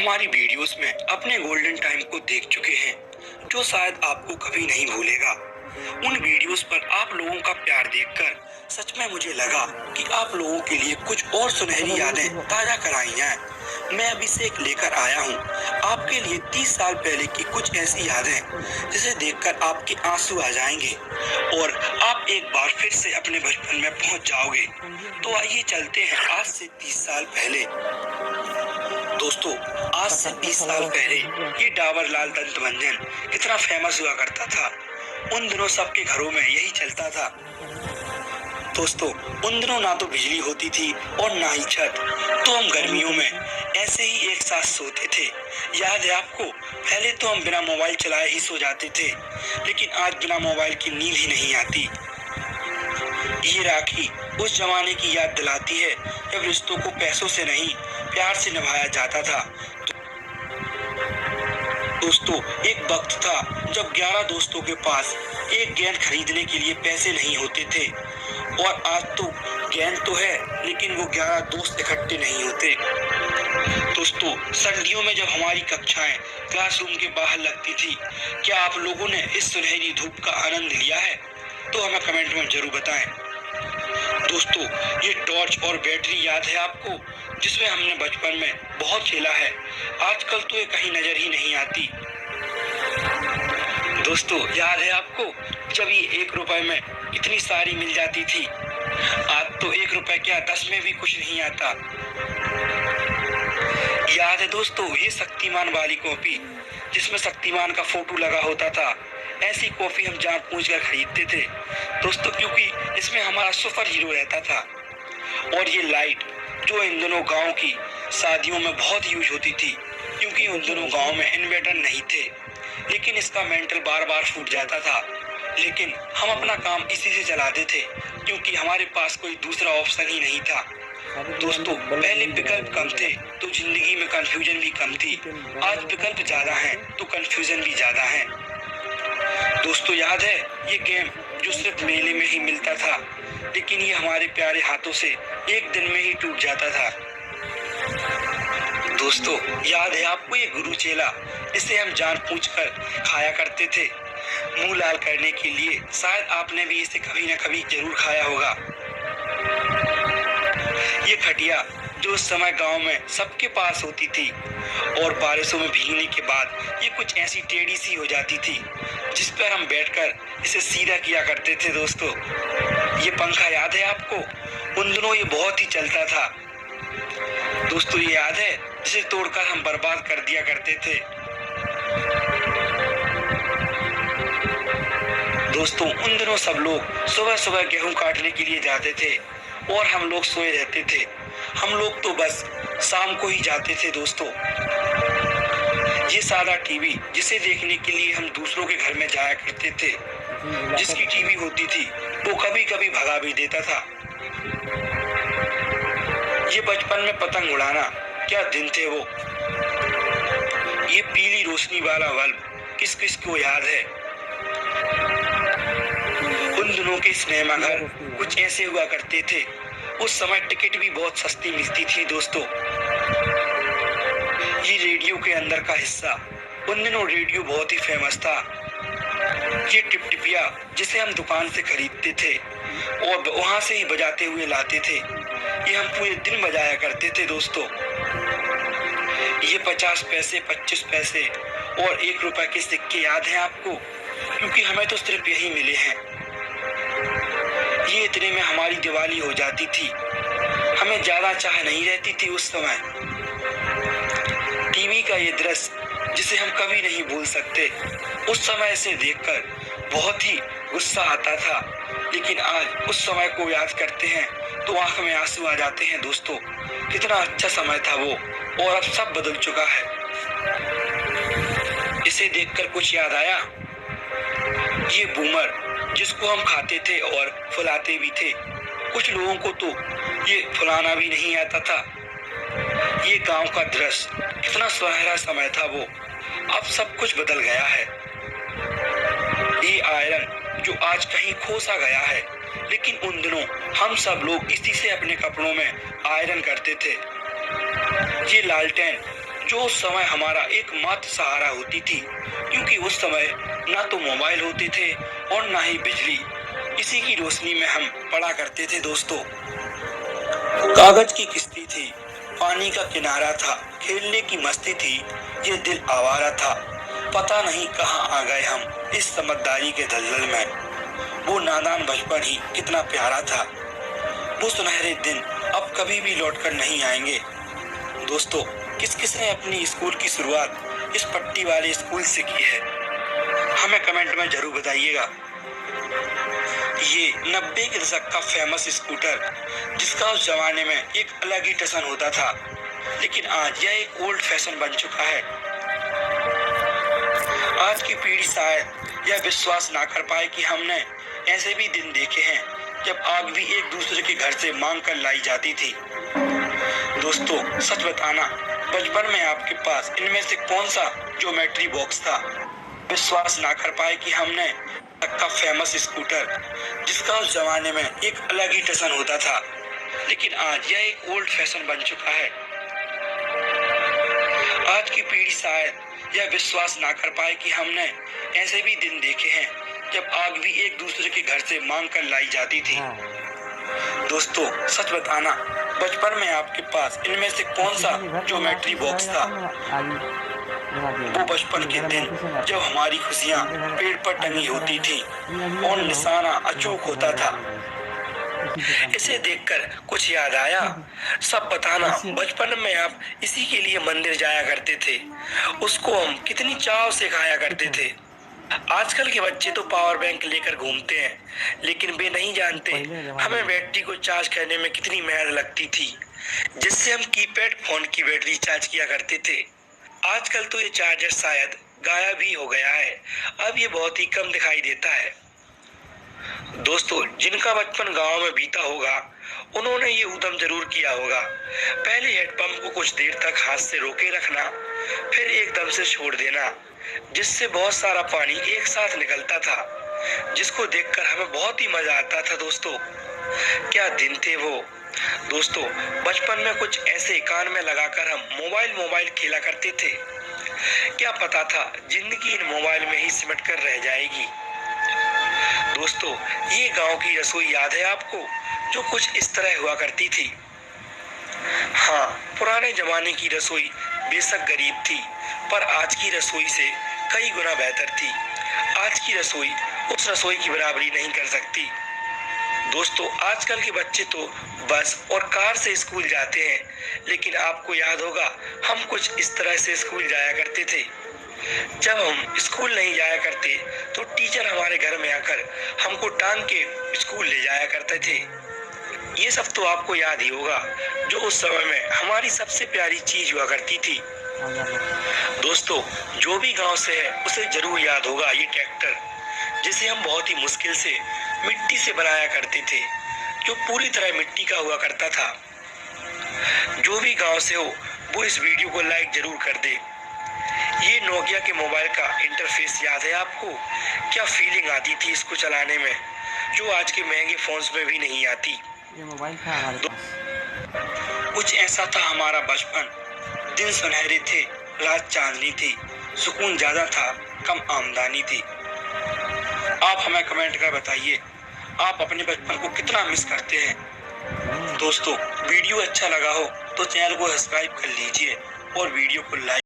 हमारी वीडियोस में अपने गोल्डन टाइम को देख चुके हैं, जो शायद आपको कभी नहीं भूलेगा। उन वीडियोस पर आप लोगों का प्यार देखकर सच में मुझे लगा कि आप लोगों के लिए कुछ और सुनहरी यादें ताजा कराई हैं। मैं अभी से एक लेकर आया हूँ आपके लिए 30 साल पहले की कुछ ऐसी यादें जिसे देखकर आपके आंसू आ जाएंगे और आप एक बार फिर से अपने बचपन में पहुंच जाओगे। तो आइए चलते हैं आज से 30 साल पहले। दोस्तों, आज से 20 साल पहले ये डाबर लाल दंत मंजन कितना फेमस हुआ करता था। उन दिनों सबके घरों में यही चलता था। दोस्तों, उन दिनों ना तो बिजली होती थी और ना ही छत, तो हम गर्मियों में ऐसे ही एक साथ सोते थे। याद है आपको? पहले तो हम बिना मोबाइल चलाए ही सो जाते थे, लेकिन आज बिना मोबाइल की नींद ही नहीं आती। ये राखी उस जमाने की याद दिलाती है जब रिश्तों को पैसों से नहीं प्यार से निभाया जाता था। दोस्तों, एक वक्त था जब 11 दोस्तों के पास एक गेंद खरीदने के लिए पैसे नहीं होते थे, और आज तो गेंद तो है लेकिन वो 11 दोस्त इकट्ठे नहीं होते। दोस्तों, सर्दियों में जब हमारी कक्षाएं क्लासरूम के बाहर लगती थी, क्या आप लोगों ने इस सुनहरी धूप का आनंद लिया है? तो हमें कमेंट में जरूर बताएं। दोस्तों, ये टॉर्च और बैटरी याद है आपको, जिसमें हमने बचपन में बहुत खेला है। आजकल तो ये कहीं नजर ही नहीं आती। दोस्तों, याद है आपको जब ये 1 रुपए में इतनी सारी मिल जाती थी? आज तो 1 रुपए क्या 10 में भी कुछ नहीं आता। याद है दोस्तों ये शक्तिमान वाली कॉपी, जिसमें शक्तिमान का फोटो लगा होता था? ऐसी कॉफी हम जान पूछ कर खरीदते थे दोस्तों, क्योंकि इसमें हमारा सुपर हीरो रहता था। और ये लाइट जो इन दोनों गांव की शादियों में बहुत यूज होती थी, क्योंकि उन दोनों गांव में इन्वर्टर नहीं थे, लेकिन इसका मेंटल बार बार फूट जाता था। लेकिन हम अपना काम इसी से चलाते थे, क्योंकि हमारे पास कोई दूसरा ऑप्शन ही नहीं था। दोस्तों, पहले विकल्प कम थे तो जिंदगी में कंफ्यूजन भी कम थी। आज विकल्प ज्यादा हैं तो कंफ्यूजन भी ज्यादा है। दोस्तों, याद है ये गेम जो सिर्फ मेले में ही मिलता था, लेकिन ये हमारे प्यारे हाथों से एक दिन में ही टूट जाता था। दोस्तों, याद है आपको ये गुरु चेला, इसे हम जानबूझकर खाया करते थे मुंह लाल करने के लिए। शायद आपने भी इसे कभी न कभी जरूर खाया होगा। ये खटिया जो उस समय गांव में सबके पास होती थी, और बारिशों में भीगने के बाद ये कुछ ऐसी टेढ़ी सी हो जाती थी, जिस पर हम बैठकर इसे सीधा किया करते थे। दोस्तों, ये पंखा याद है आपको? उन दिनों ये बहुत ही चलता था। दोस्तों, ये याद है जिसे तोड़कर हम बर्बाद कर दिया करते थे। दोस्तों, उन दिनों सब लोग सुबह सुबह गेहूं काटने के लिए जाते थे और हम लोग सोए रहते थे। हम लोग तो बस शाम को ही जाते थे। दोस्तों, ये सादा टीवी जिसे देखने के लिए हम दूसरों के घर में जाया करते थे, जिसकी टीवी होती थी वो कभी कभी भगा भी देता था। ये बचपन में पतंग उड़ाना क्या दिन थे वो। ये पीली रोशनी वाला बल्ब किस किस को याद है? उन दिनों के सिनेमा घर कुछ ऐसे हुआ करते थे। उस समय टिकट भी बहुत सस्ती मिलती थी। दोस्तों, ये रेडियो के अंदर का हिस्सा, उन दिनों रेडियो बहुत ही फेमस था। ये टिपटिपिया जिसे हम दुकान से खरीदते थे और वहां से ही बजाते हुए लाते थे, ये हम पूरे दिन बजाया करते थे। दोस्तों, ये 50 पैसे, 25 पैसे और 1 रुपए के सिक्के याद हैं आपको? क्योंकि हमें तो सिर्फ यही मिले हैं। ये इतने में हमारी दिवाली हो जाती थी। हमें ज्यादा चाह नहीं रहती थी उस समय। टीवी का ये दृश्य जिसे हम कभी नहीं भूल सकते। उस समय इसे देखकर बहुत ही गुस्सा आता था, लेकिन आज उस समय को याद करते हैं तो आंख में आंसू आ जाते हैं। दोस्तों, कितना अच्छा समय था वो, और अब सब बदल चुका है। इसे देखकर कुछ याद आया? ये बूमर जिसको हम खाते थे और फुलाते भी थे। कुछ लोगों को तो ये फुलाना भी नहीं आता था। ये गांव का दृश्य, कितना सुनहरा समय था वो। अब सब कुछ बदल गया है। ये आयरन जो आज कहीं खो सा गया है, लेकिन उन दिनों हम सब लोग इसी से अपने कपड़ों में आयरन करते थे। ये लालटेन जो उस समय हमारा एकमात्र सहारा होती थी, क्योंकि उस समय ना तो मोबाइल होते थे और ना ही बिजली। इसी की रोशनी में हम पढ़ा करते थे दोस्तों। कागज की किश्ती थी, पानी का किनारा था, खेलने की मस्ती थी, ये दिल आवारा था। पता नहीं कहाँ आ गए हम इस समझदारी के दलदल में। वो नादान बचपन ही कितना प्यारा था। वो सुनहरे दिन अब कभी भी लौटकर नहीं आएंगे। दोस्तों, किस किस ने अपनी स्कूल की शुरुआत इस पट्टी वाले स्कूल से की है, हमें कमेंट में जरूर बताइएगा। ये 90 के दशक का फेमस स्कूटर, जिसका उस जमाने में एक अलग ही टशन होता था, लेकिन आज यह एक ओल्ड फैशन बन चुका है। आज की पीढ़ी शायद यह विश्वास ना कर पाए कि हमने ऐसे भी दिन देखे हैं जब आग भी एक दूसरे के घर से मांग कर लाई जाती थी। दोस्तों, सच बताना, बचपन में आपके पास इनमें से कौन सा ज्योमेट्री बॉक्स था? विश्वास ना कर पाए कि हमने का फेमस स्कूटर, जिसका उस जमाने में एक अलग ही टशन होता था, लेकिन आज यह एक ओल्ड फैशन बन चुका है। आज की पीढ़ी शायद यह विश्वास ना कर पाए कि हमने ऐसे भी दिन देखे हैं जब आग भी एक दूसरे के घर से मांग कर लाई जाती थी। दोस्तों, सच बताना, बचपन में आपके पास इनमें से कौन सा ज्योमेट्री बॉक्स था? वो बचपन के दिन जब हमारी खुशियाँ पेड़ पर टंगी होती थी और निशाना अचूक होता था। इसे देखकर कुछ याद आया? सब बताना, बचपन में आप इसी के लिए मंदिर जाया करते थे, उसको हम कितनी चाव से खाया करते थे। आजकल के बच्चे तो पावर बैंक लेकर घूमते हैं, लेकिन वे नहीं जानते हमें बैटरी को चार्ज करने में कितनी मेहनत लगती थी, जिससे हम कीपैड फोन की बैटरी चार्ज किया करते थे। आजकल तो ये चार्जर शायद गायब ही हो गया है, अब ये बहुत ही कम दिखाई देता है। दोस्तों, जिनका बचपन गांव में बीता होगा, उन्होंने ये उद्यम जरूर किया होगा। पहले हेडपंप को कुछ देर तक हाथ से रोके रखना, फिर एकदम से छोड़ देना, जिससे बहुत सारा पानी एक साथ निकलता था, जिसको देखकर हमें बहुत ही मजा आता था। दोस्तों, क्या दिन थे वो। दोस्तों, बचपन में कुछ ऐसे कान में लगाकर हम मोबाइल खेला करते थे। क्या पता था जिंदगी इन मोबाइल में ही सिमट कर रह जाएगी। दोस्तों, ये गांव की रसोई याद है आपको, जो कुछ इस तरह हुआ करती थी? हाँ, पुराने जमाने की रसोई बेशक गरीब थी, पर आज की रसोई से कई गुना बेहतर थी। आज की रसोई उस रसोई की बराबरी नहीं कर सकती। दोस्तों, आजकल के बच्चे तो बस और कार से स्कूल जाते हैं, लेकिन आपको याद होगा हम कुछ इस तरह से स्कूल जाया करते थे। जब हम स्कूल नहीं जाया करते तो टीचर हमारे घर में आकर हमको टांग के स्कूल ले जाया करते थे। ये सब तो आपको याद ही होगा, जो उस समय में हमारी सबसे प्यारी चीज हुआ करती थी। दोस्तों, जो भी गांव से है उसे जरूर याद होगा ये ट्रैक्टर, जिसे हम बहुत ही मुश्किल से मिट्टी से बनाया करते थे, जो पूरी तरह मिट्टी का हुआ करता था। जो भी गांव से हो वो इस वीडियो को लाइक जरूर कर दे। ये नोकिया के मोबाइल का इंटरफेस याद है आपको? क्या फीलिंग आती थी इसको चलाने में, जो आज के महंगे फोन्स में भी नहीं आती। ये मोबाइल था हमारे पास। कुछ ऐसा था हमारा बचपन। दिन सुनहरे थे, रात चांदनी थी, सुकून ज्यादा था, कम आमदनी थी। आप हमें कमेंट कर बताइए, आप अपने बचपन को कितना मिस करते हैं। दोस्तों, वीडियो अच्छा लगा हो तो चैनल को सब्सक्राइब कर लीजिए और वीडियो को लाइक